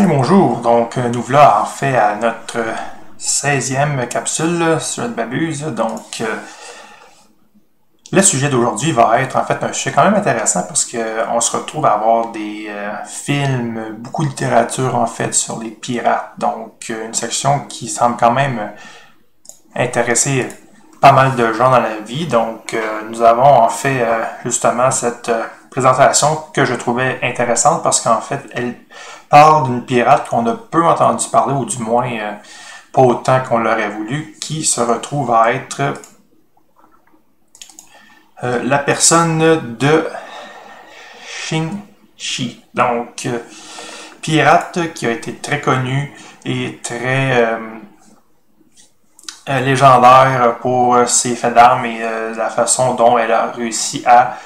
Bien, bonjour. Donc, nous voilà en fait à notre 16e capsule sur le Babuse. Donc, le sujet d'aujourd'hui va être en fait un sujet quand même intéressant parce qu'on se retrouve à avoir des films, beaucoup de littérature en fait sur les pirates. Donc, une section qui semble quand même intéresser pas mal de gens dans la vie. Donc, nous avons en fait justement cette présentation que je trouvais intéressante parce qu'en fait, elle parle d'une pirate qu'on a peu entendu parler, ou du moins pas autant qu'on l'aurait voulu, qui se retrouve à être la personne de Shang-Chi. Donc, pirate qui a été très connu et très légendaire pour ses faits d'armes et la façon dont elle a réussi à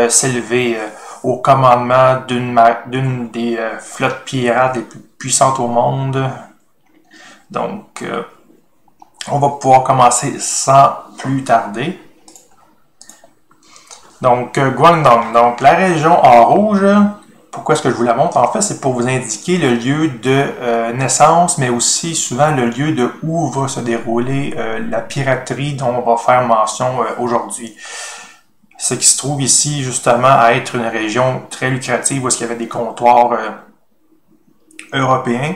s'élever au commandement d'une des flottes pirates les plus puissantes au monde. Donc, on va pouvoir commencer sans plus tarder. Donc, Guangdong, donc la région en rouge. Pourquoi est-ce que je vous la montre? En fait, c'est pour vous indiquer le lieu de naissance, mais aussi souvent le lieu de où va se dérouler la piraterie dont on va faire mention aujourd'hui. Ce qui se trouve ici, justement, à être une région très lucrative où il y avait des comptoirs européens.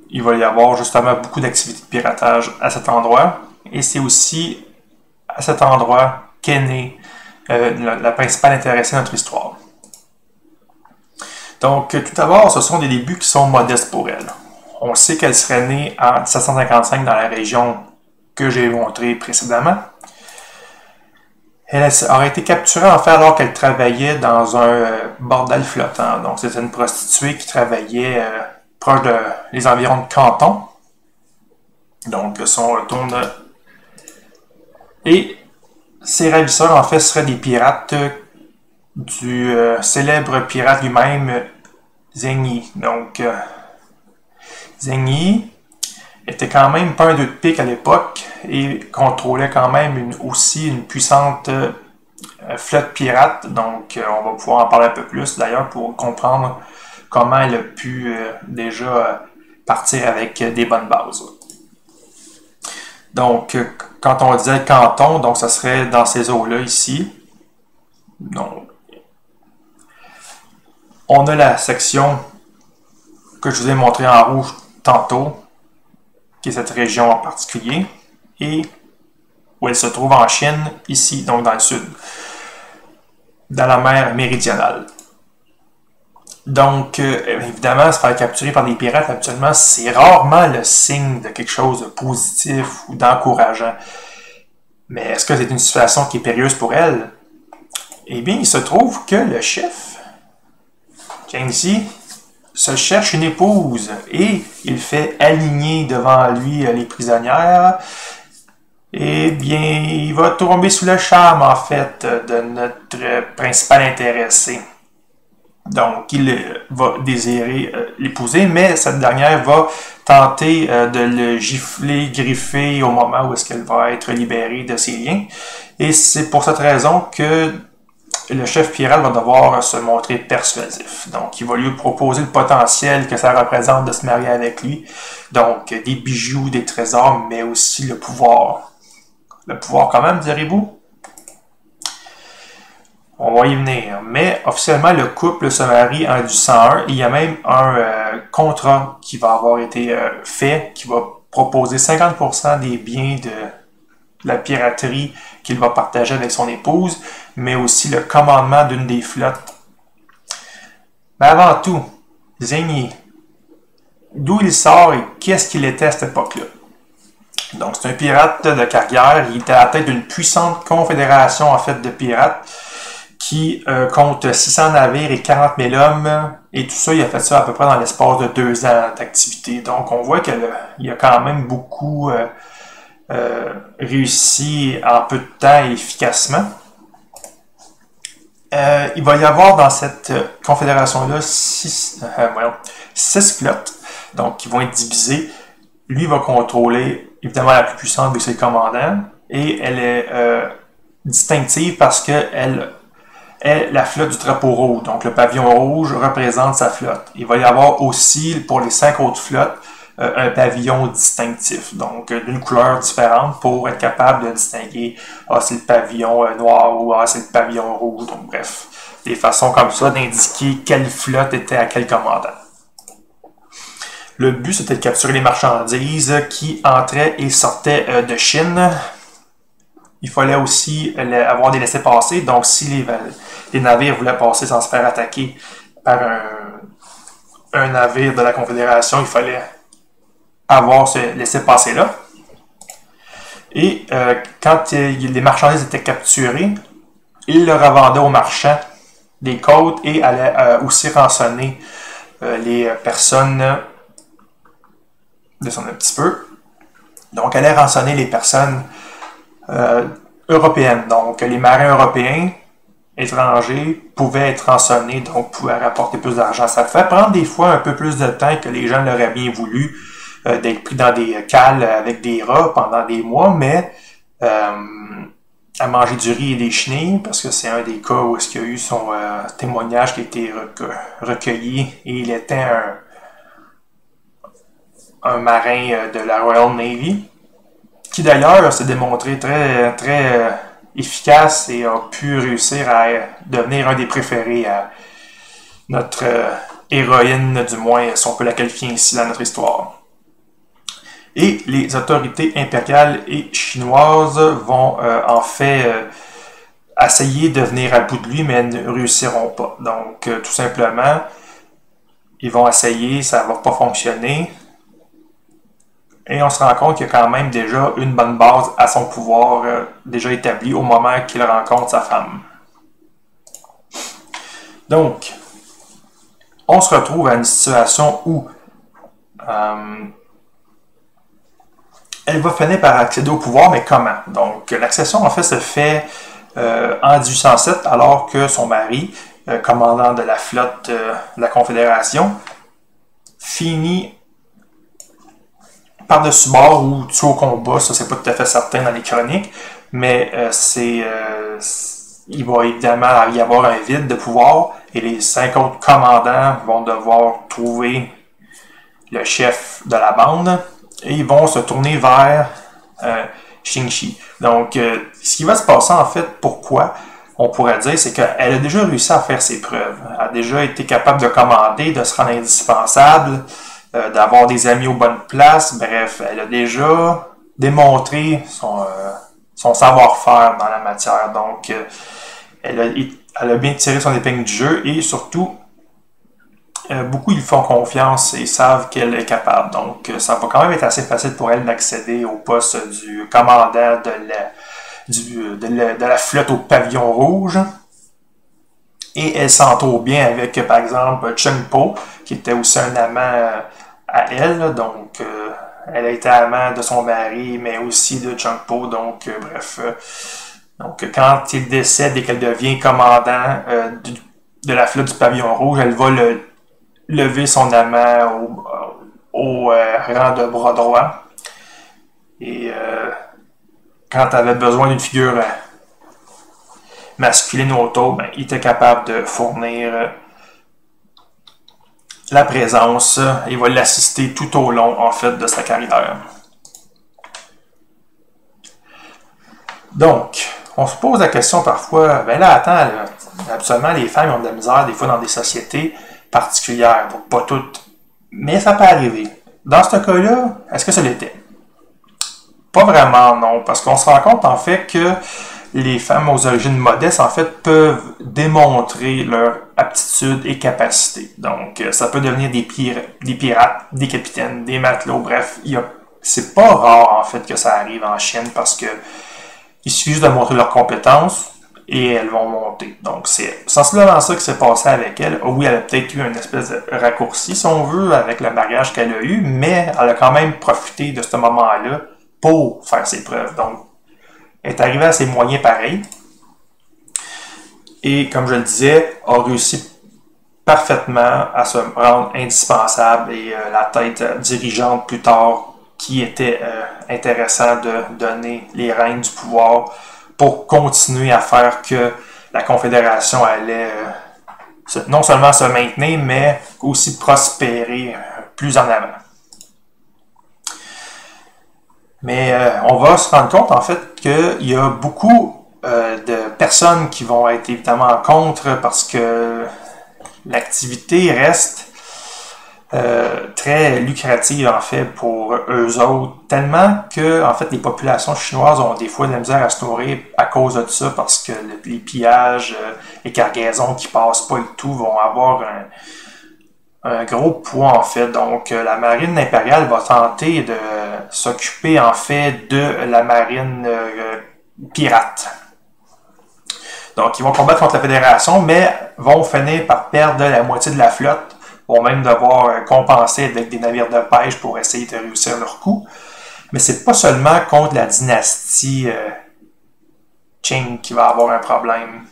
Il va y avoir justement beaucoup d'activités de piratage à cet endroit. Et c'est aussi à cet endroit qu'est née la principale intéressée de notre histoire. Donc, tout d'abord, ce sont des débuts qui sont modestes pour elle. On sait qu'elle serait née en 1755 dans la région que j'ai montrée précédemment. Elle aurait été capturée en fait alors qu'elle travaillait dans un bordel flottant. Donc, c'était une prostituée qui travaillait proche des environs de Canton. Donc, son retour de... Et ses ravisseurs, en fait, seraient des pirates du célèbre pirate lui-même, Zheng Yi. Donc, Zheng Yi était quand même pas un 2 de pique à l'époque et contrôlait quand même aussi une puissante flotte pirate. Donc, on va pouvoir en parler un peu plus d'ailleurs pour comprendre comment elle a pu déjà partir avec des bonnes bases. Donc, quand on disait canton, donc ça serait dans ces eaux-là ici. Donc, on a la section que je vous ai montrée en rouge tantôt, qui est cette région en particulier, et où elle se trouve en Chine, ici, donc dans le sud, dans la mer méridionale. Donc, évidemment, se faire capturer par des pirates, habituellement, c'est rarement le signe de quelque chose de positif ou d'encourageant. Mais est-ce que c'est une situation qui est périlleuse pour elle? Eh bien, il se trouve que le chef, Zheng Yi, se cherche une épouse et il fait aligner devant lui les prisonnières. Eh bien, il va tomber sous le charme, en fait, de notre principal intéressé. Donc, il va désirer l'épouser, mais cette dernière va tenter de le gifler, griffer au moment où est-ce qu'elle va être libérée de ses liens. Et c'est pour cette raison que le chef pirate va devoir se montrer persuasif. Donc, il va lui proposer le potentiel que ça représente de se marier avec lui. Donc, des bijoux, des trésors, mais aussi le pouvoir. Le pouvoir quand même, direz-vous? On va y venir. Mais officiellement, le couple se marie en 1801. Il y a même un contrat qui va avoir été fait, qui va proposer 50% des biens de la piraterie qu'il va partager avec son épouse, mais aussi le commandement d'une des flottes. Mais avant tout, Zheng Yi, d'où il sort et qu'est-ce qu'il était à cette époque-là? Donc, c'est un pirate de carrière. Il était à la tête d'une puissante confédération en fait de pirates qui compte 600 navires et 40 000 hommes. Et tout ça, il a fait ça à peu près dans l'espace de 2 ans d'activité. Donc, on voit qu'il y a quand même beaucoup réussi en peu de temps et efficacement. Il va y avoir dans cette confédération-là 6 flottes, donc qui vont être divisées. Lui va contrôler évidemment la plus puissante de ses commandants et elle est distinctive parce qu'elle est la flotte du drapeau rouge. Donc, le pavillon rouge représente sa flotte. Il va y avoir aussi, pour les 5 autres flottes, un pavillon distinctif, donc d'une couleur différente pour être capable de distinguer c'est le pavillon noir ou c'est le pavillon rouge. Donc, bref, des façons comme ça d'indiquer quelle flotte était à quel commandant. Le but, c'était de capturer les marchandises qui entraient et sortaient de Chine. Il fallait aussi avoir des laissez-passer. Donc, si les navires voulaient passer sans se faire attaquer par un navire de la Confédération, il fallait avoir ce laissez-passer-là. Et quand les marchandises étaient capturées, ils le revendaient aux marchands des côtes et allaient aussi rançonner les personnes. Descendre un petit peu. Donc, allaient rançonner les personnes européennes. Donc, les marins européens, étrangers, pouvaient être rançonnés, donc pouvaient rapporter plus d'argent. Ça fait prendre des fois un peu plus de temps que les gens l'auraient bien voulu d'être pris dans des cales avec des rats pendant des mois, mais à manger du riz et des chenilles, parce que c'est un des cas où il y a eu son témoignage qui a été recueilli, et il était un marin de la Royal Navy, qui d'ailleurs s'est démontré très, très efficace et a pu réussir à devenir un des préférés à notre héroïne, du moins, si on peut la qualifier ainsi dans notre histoire. Et les autorités impériales et chinoises vont en fait essayer de venir à bout de lui, mais ne réussiront pas. Donc, tout simplement, ils vont essayer, ça ne va pas fonctionner. Et on se rend compte qu'il y a quand même déjà une bonne base à son pouvoir déjà établie au moment qu'il rencontre sa femme. Donc, on se retrouve à une situation où elle va finir par accéder au pouvoir, mais comment? Donc, l'accession, en fait, se fait en 1807, alors que son mari, commandant de la flotte de la Confédération, finit par-dessus bord ou tué au combat. Ça, c'est pas tout à fait certain dans les chroniques, mais il va évidemment y avoir un vide de pouvoir, et les 5 autres commandants vont devoir trouver le chef de la bande, et ils vont se tourner vers Xingxi. Donc, ce qui va se passer, en fait, pourquoi on pourrait dire, c'est qu'elle a déjà réussi à faire ses preuves. Elle a déjà été capable de commander, de se rendre indispensable, d'avoir des amis aux bonnes places. Bref, elle a déjà démontré son savoir-faire dans la matière. Donc, elle a bien tiré son épingle du jeu, et surtout, beaucoup ils font confiance et savent qu'elle est capable. Donc, ça va quand même être assez facile pour elle d'accéder au poste du commandant de la flotte au pavillon rouge. Et elle s'entoure bien avec, par exemple, Cheng Po, qui était aussi un amant à elle. Donc, elle a été amant de son mari, mais aussi de Cheng Po. Donc, bref. Donc, quand il décède et qu'elle devient commandant de la flotte du pavillon rouge, elle va lever son amant au rang de bras droit. Et quand elle avait besoin d'une figure masculine ou auto, il était capable de fournir la présence. Il va l'assister tout au long, en fait, de sa carrière. Donc, on se pose la question parfois, absolument, les femmes ont de la misère des fois dans des sociétés particulières, donc pas toutes, mais ça peut arriver. Dans ce cas-là, est-ce que ça l'était? Pas vraiment, non, parce qu'on se rend compte, en fait, que les femmes aux origines modestes, en fait, peuvent démontrer leur aptitude et capacité. Donc, ça peut devenir des pirates, des capitaines, des matelots, bref, c'est pas rare, en fait, que ça arrive en Chine, parce que il suffit juste de montrer leurs compétences et elles vont monter. Donc, c'est sensiblement ça qui s'est passé avec elle. Oui, elle a peut-être eu une espèce de raccourci, si on veut, avec le mariage qu'elle a eu, mais elle a quand même profité de ce moment-là pour faire ses preuves. Donc, elle est arrivée à ses moyens pareils. Et, comme je le disais, a réussi parfaitement à se rendre indispensable et la tête dirigeante plus tard, qui était intéressant de donner les rênes du pouvoir pour continuer à faire que la Confédération allait non seulement se maintenir, mais aussi prospérer plus en avant. Mais on va se rendre compte en fait qu'il y a beaucoup de personnes qui vont être évidemment contre parce que l'activité reste très lucrative en fait pour eux autres, tellement que en fait les populations chinoises ont des fois de la misère à se nourrir à cause de ça parce que les pillages, les cargaisons qui passent pas et tout vont avoir un gros poids en fait. Donc la marine impériale va tenter de s'occuper en fait de la marine pirate. Donc ils vont combattre contre la Fédération, mais vont finir par perdre la moitié de la flotte, vont même devoir compenser avec des navires de pêche pour essayer de réussir leur coup. Mais c'est pas seulement contre la dynastie Qing qui va avoir un problème.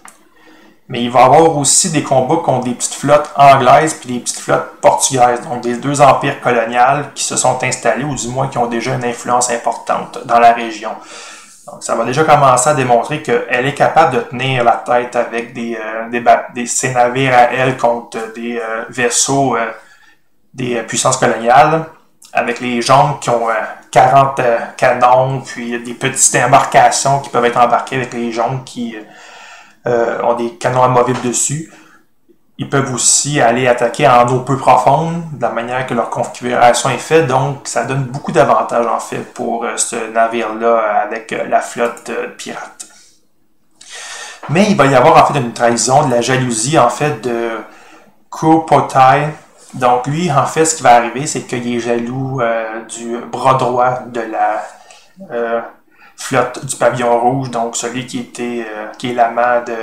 Mais il va y avoir aussi des combats contre des petites flottes anglaises puis des petites flottes portugaises, donc des deux empires coloniaux qui se sont installés, ou du moins qui ont déjà une influence importante dans la région. Donc ça va déjà commencer à démontrer qu'elle est capable de tenir la tête avec ses navires à elle contre des vaisseaux des puissances coloniales, avec les jaunes qui ont 40 canons, puis des petites embarcations qui peuvent être embarquées avec les jaunes qui ont des canons amovibles dessus. Ils peuvent aussi aller attaquer en eau peu profonde, de la manière que leur configuration est faite. Donc, ça donne beaucoup d'avantages, en fait, pour ce navire-là avec la flotte pirate. Mais il va y avoir, en fait, une trahison, de la jalousie, en fait, de Kuopotai. Donc, lui, en fait, ce qui va arriver, c'est qu'il est jaloux du bras droit de la flotte du pavillon rouge, donc celui qui est l'amant de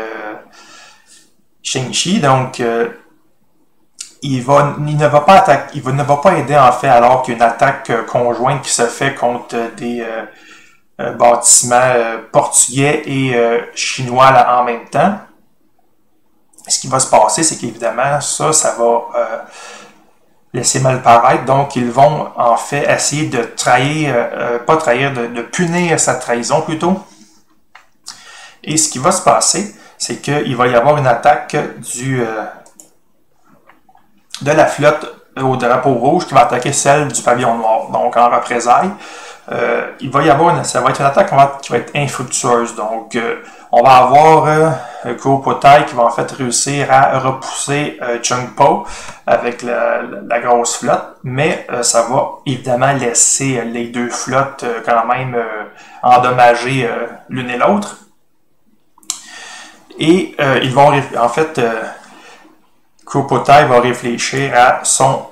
Shang-Chi. Donc, il ne va pas aider en fait alors qu'il y a une attaque conjointe qui se fait contre des bâtiments portugais et chinois là, en même temps. Ce qui va se passer, c'est qu'évidemment, ça va laisser mal paraître. Donc, ils vont en fait essayer de de punir sa trahison plutôt. Et ce qui va se passer, c'est qu'il va y avoir une attaque de la flotte au drapeau rouge qui va attaquer celle du pavillon noir. Donc, en représailles, ça va être une attaque qui va être infructueuse. Donc, on va avoir Kuopotai qui va en fait réussir à repousser Chung Po avec la grosse flotte, mais ça va évidemment laisser les deux flottes quand même endommagées l'une et l'autre. Et ils vont, en fait, Kuopotai va réfléchir à son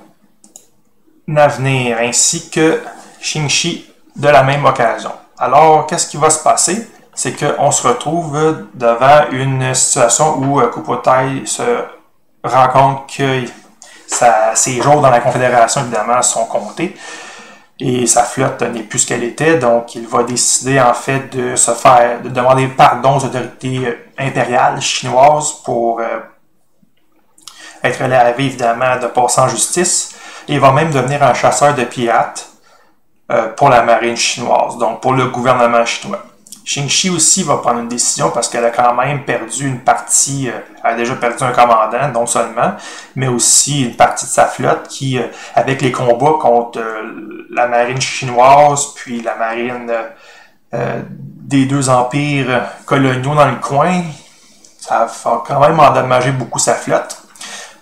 avenir, ainsi que Shang-Chi de la même occasion. Alors, qu'est-ce qui va se passer? C'est qu'on se retrouve devant une situation où Kuopotai se rend compte que ses jours dans la Confédération, évidemment, sont comptés. Et sa flotte n'est plus ce qu'elle était, donc il va décider en fait de demander pardon aux autorités impériales chinoises pour être lavé évidemment de passer en justice. Et il va même devenir un chasseur de pirates pour la marine chinoise, donc pour le gouvernement chinois. Shang-Chi aussi va prendre une décision parce qu'elle a quand même perdu une partie, elle a déjà perdu un commandant, non seulement, mais aussi une partie de sa flotte qui, avec les combats contre la marine chinoise, puis la marine des deux empires coloniaux dans le coin, ça va quand même endommager beaucoup sa flotte.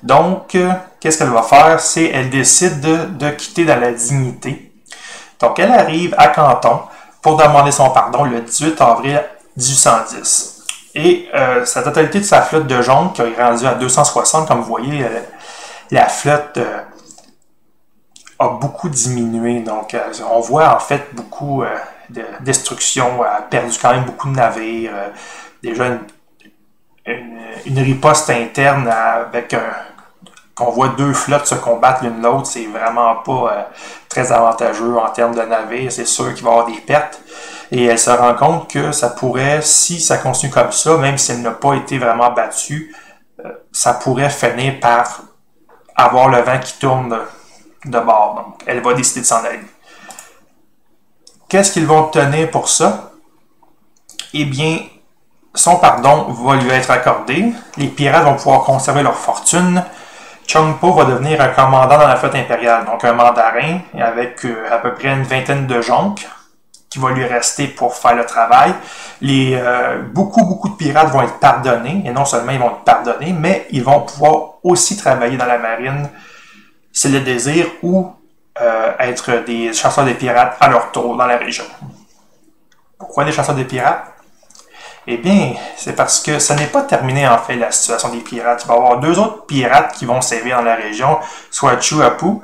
Donc, qu'est-ce qu'elle va faire? Elle décide de quitter dans la dignité. Donc, elle arrive à Canton pour demander son pardon le 18 avril 1810. Et sa totalité de sa flotte de jaune, qui est rendue à 260, comme vous voyez, la flotte a beaucoup diminué. Donc, on voit en fait beaucoup de destruction. Elle a perdu quand même beaucoup de navires. Déjà une riposte interne avec qu'on voit deux flottes se combattre l'une l'autre, c'est vraiment pas très avantageux en termes de navires. C'est sûr qu'il va y avoir des pertes. Et elle se rend compte que ça pourrait, si ça continue comme ça, même si elle n'a pas été vraiment battue, ça pourrait finir par avoir le vent qui tourne de bord. Donc, elle va décider de s'en aller. Qu'est-ce qu'ils vont obtenir pour ça? Eh bien, son pardon va lui être accordé. Les pirates vont pouvoir conserver leur fortune. Chung Po va devenir un commandant dans la flotte impériale, donc un mandarin avec à peu près une vingtaine de jonques qui va lui rester pour faire le travail. Beaucoup de pirates vont être pardonnés, et non seulement ils vont être pardonnés, mais ils vont pouvoir aussi travailler dans la marine, s'ils le désirent, ou être des chasseurs de pirates à leur tour dans la région. Pourquoi des chasseurs de pirates? Eh bien, c'est parce que ça n'est pas terminé en fait la situation des pirates. Il va y avoir 2 autres pirates qui vont servir dans la région, soit Chu Apu,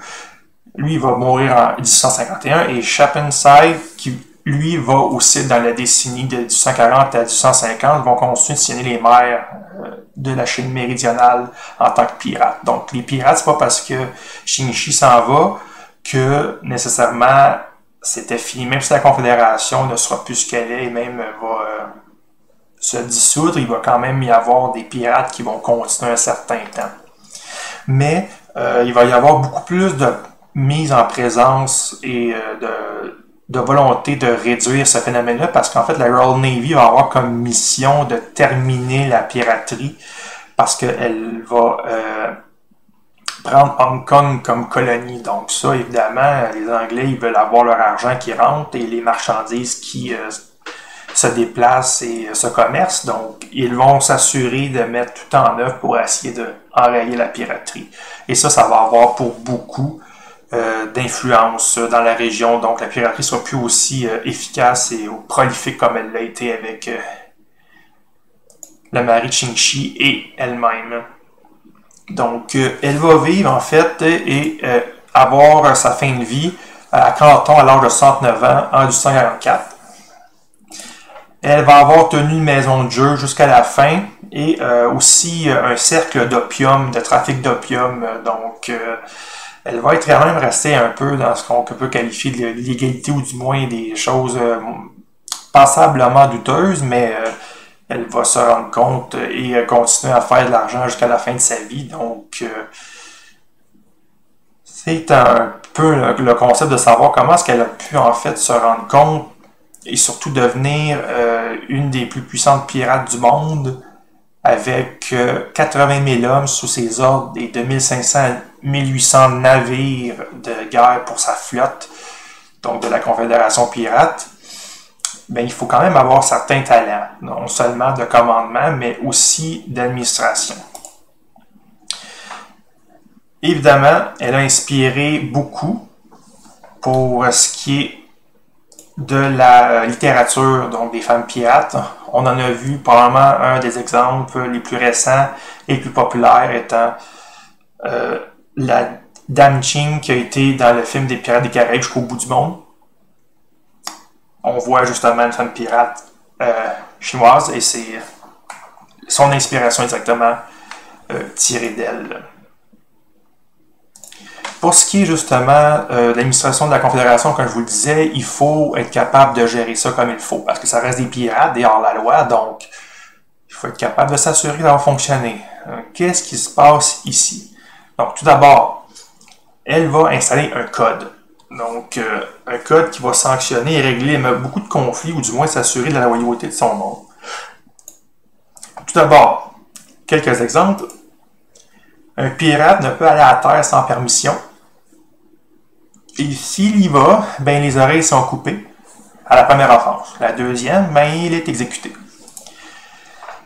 lui il va mourir en 1851, et Chapenside, qui lui va aussi dans la décennie de 1840 à 1850, vont continuer de sillonner les mers de la Chine méridionale en tant que pirates. Donc les pirates, c'est pas parce que Shinichi s'en va que nécessairement c'était fini. Même si la Confédération ne sera plus ce qu'elle est et même va se dissoudre, il va quand même y avoir des pirates qui vont continuer un certain temps. Mais il va y avoir beaucoup plus de mise en présence et de volonté de réduire ce phénomène-là, parce qu'en fait, la Royal Navy va avoir comme mission de terminer la piraterie, parce qu'elle va prendre Hong Kong comme colonie. Donc ça, évidemment, les Anglais, ils veulent avoir leur argent qui rentre et les marchandises qui se déplacent et se commercent. Donc, ils vont s'assurer de mettre tout en œuvre pour essayer d'enrayer la piraterie. Et ça va avoir pour beaucoup d'influence dans la région. Donc, la piraterie ne sera plus aussi efficace et prolifique comme elle l'a été avec la Marie Chingchi et elle-même. Donc, elle va vivre, en fait, et avoir sa fin de vie à Canton à l'âge de 69 ans en 1844. Elle va avoir tenu une maison de jeu jusqu'à la fin et aussi un cercle d'opium, de trafic d'opium. Donc, elle va être quand même restée un peu dans ce qu'on peut qualifier de l'illégalité ou du moins des choses passablement douteuses, mais elle va se rendre compte et continuer à faire de l'argent jusqu'à la fin de sa vie. Donc, c'est un peu le concept de savoir comment est-ce qu'elle a pu en fait se rendre compte et surtout devenir une des plus puissantes pirates du monde avec 80 000 hommes sous ses ordres et de 1500 à 1800 navires de guerre pour sa flotte, donc de la Confédération pirate. Ben, il faut quand même avoir certains talents, non seulement de commandement, mais aussi d'administration. Évidemment, elle a inspiré beaucoup pour ce qui est de la littérature, donc des femmes pirates. On en a vu probablement un des exemples les plus récents et les plus populaires étant la Dame Ching qui a été dans le film des Pirates des Caraïbes jusqu'au bout du monde. On voit justement une femme pirate chinoise et c'est son inspiration exactement tirée d'elle. Pour ce qui est justement de l'administration de la Confédération, comme je vous le disais, il faut être capable de gérer ça comme il faut, parce que ça reste des pirates, des hors-la-loi, donc il faut être capable de s'assurer que ça va fonctionner. Qu'est-ce qui se passe ici? Donc tout d'abord, elle va installer un code. Donc un code qui va sanctionner et régler beaucoup de conflits, ou du moins s'assurer de la loyauté de son monde. Tout d'abord, quelques exemples. Un pirate ne peut aller à terre sans permission. Et s'il y va, ben les oreilles sont coupées à la première offense. La deuxième, ben il est exécuté.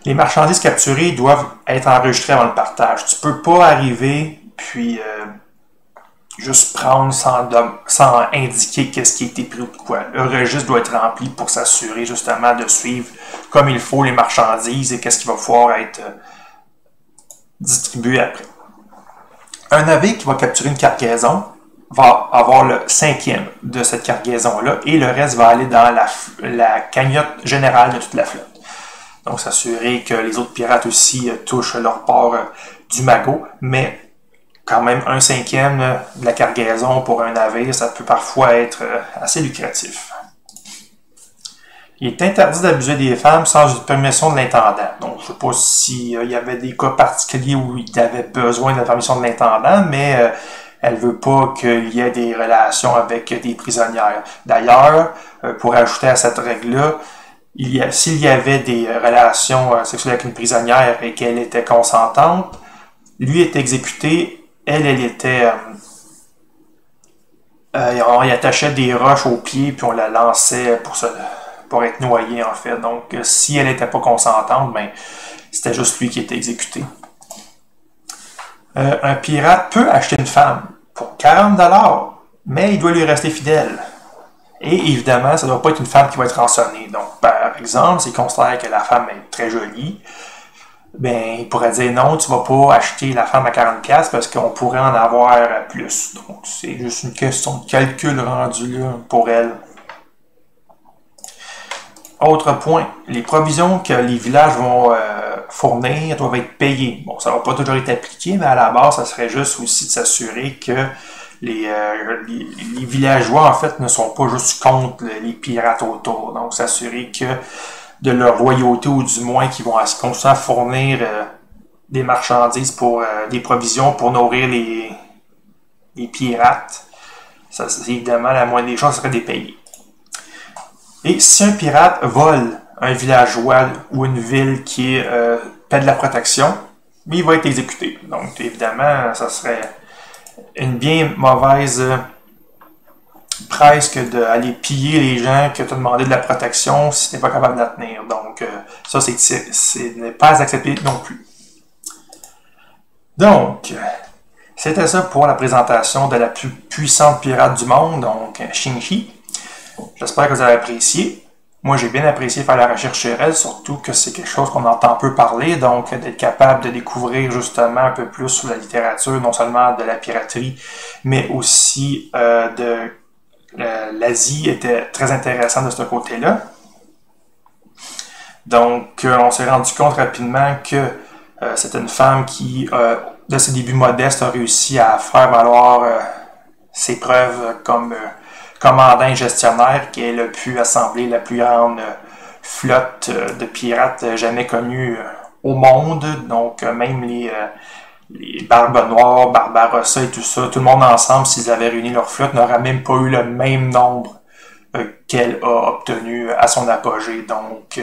Les marchandises capturées doivent être enregistrées avant le partage. Tu ne peux pas arriver puis juste prendre sans indiquer qu'est-ce qui a été pris ou quoi. Le registre doit être rempli pour s'assurer justement de suivre comme il faut les marchandises et qu'est-ce qui va pouvoir être distribué après. Un navire qui va capturer une cargaison va avoir le 5e de cette cargaison-là et le reste va aller dans la cagnotte générale de toute la flotte. Donc, s'assurer que les autres pirates aussi touchent leur part du magot, mais quand même un 5e de la cargaison pour un navire, ça peut parfois être assez lucratif. Il est interdit d'abuser des femmes sans permission de l'intendant. Donc, je ne sais pas s'il y avait des cas particuliers où il avait besoin de la permission de l'intendant, mais elle ne veut pas qu'il y ait des relations avec des prisonnières. D'ailleurs, pour ajouter à cette règle-là, s'il y avait des relations sexuelles avec une prisonnière et qu'elle était consentante, lui était exécuté, elle était... on y attachait des roches aux pieds puis on la lançait pour être noyée en fait. Donc si elle n'était pas consentante, ben c'était juste lui qui était exécuté. Un pirate peut acheter une femme pour 40$, mais il doit lui rester fidèle. Et évidemment, ça ne doit pas être une femme qui va être rançonnée. Donc, par exemple, s'il considère que la femme est très jolie, ben, il pourrait dire non, tu ne vas pas acheter la femme à 40$ parce qu'on pourrait en avoir plus. Donc, c'est juste une question de calcul rendu là pour elle. Autre point, les provisions que les villages vont fournir doivent être payées. Bon, ça ne va pas toujours être appliqué, mais à la base, ça serait juste aussi de s'assurer que les villageois, en fait, ne sont pas juste contre les pirates autour. Donc, s'assurer que de leur loyauté, ou du moins qu'ils vont continuer à fournir des marchandises pour des provisions pour nourrir les pirates. Ça, c'est évidemment la moindre des choses, serait des payer. Et si un pirate vole un villageois ou une ville qui paie de la protection, il va être exécuté. Donc, évidemment, ça serait une bien mauvaise presse que d'aller piller les gens que tu as demandé de la protection si tu n'es pas capable de la tenir. Donc, ça, n'est pas accepté non plus. Donc, c'était ça pour la présentation de la plus puissante pirate du monde, donc Xingyi. J'espère que vous avez apprécié. Moi, j'ai bien apprécié faire la recherche sur elle, surtout que c'est quelque chose qu'on entend peu parler, donc d'être capable de découvrir justement un peu plus sur la littérature, non seulement de la piraterie, mais aussi de l'Asie, était très intéressant de ce côté-là. Donc, on s'est rendu compte rapidement que c'était une femme qui, de ses débuts modestes, a réussi à faire valoir ses preuves comme commandant et gestionnaire, qu'elle a pu assembler la plus grande flotte de pirates jamais connue au monde. Donc, même les Barbes Noires, Barbarossa et tout ça, tout le monde ensemble, s'ils avaient réuni leur flotte, n'aurait même pas eu le même nombre qu'elle a obtenu à son apogée. Donc,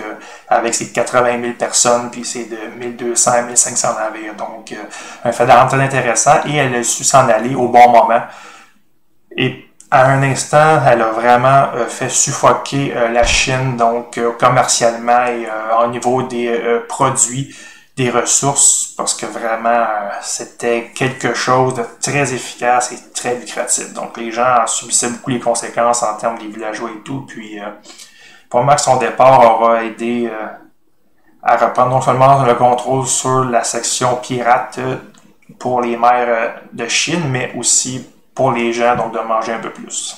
avec ses 80 000 personnes, puis c'est de 1200 à 1500 navires. Donc, un fait d'armes très intéressant, et elle a su s'en aller au bon moment. Et à un instant, elle a vraiment fait suffoquer la Chine, donc commercialement et au niveau des produits, des ressources, parce que vraiment, c'était quelque chose de très efficace et très lucratif. Donc, les gens en subissaient beaucoup les conséquences en termes des villageois et tout. Puis, probablement que son départ aura aidé à reprendre non seulement le contrôle sur la section pirate pour les mers de Chine, mais aussi pour les gens, donc de manger un peu plus.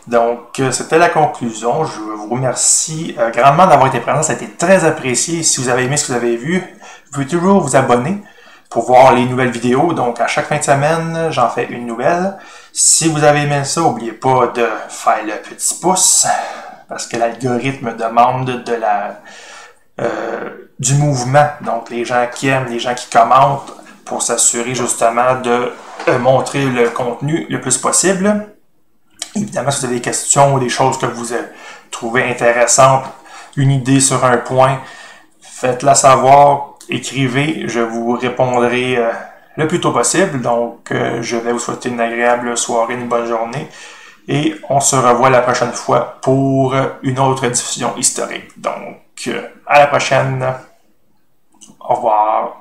Donc, c'était la conclusion. Je vous remercie grandement d'avoir été présent. Ça a été très apprécié. Si vous avez aimé ce que vous avez vu, vous pouvez toujours vous abonner pour voir les nouvelles vidéos. Donc, à chaque fin de semaine, j'en fais une nouvelle. Si vous avez aimé ça, n'oubliez pas de faire le petit pouce, parce que l'algorithme demande du mouvement. Donc, les gens qui aiment, les gens qui commentent, pour s'assurer justement de montrer le contenu le plus possible. Évidemment, si vous avez des questions ou des choses que vous trouvez intéressantes, une idée sur un point, faites-la savoir, écrivez, je vous répondrai le plus tôt possible. Donc, je vais vous souhaiter une agréable soirée, une bonne journée, et on se revoit la prochaine fois pour une autre diffusion historique. Donc, à la prochaine. Au revoir.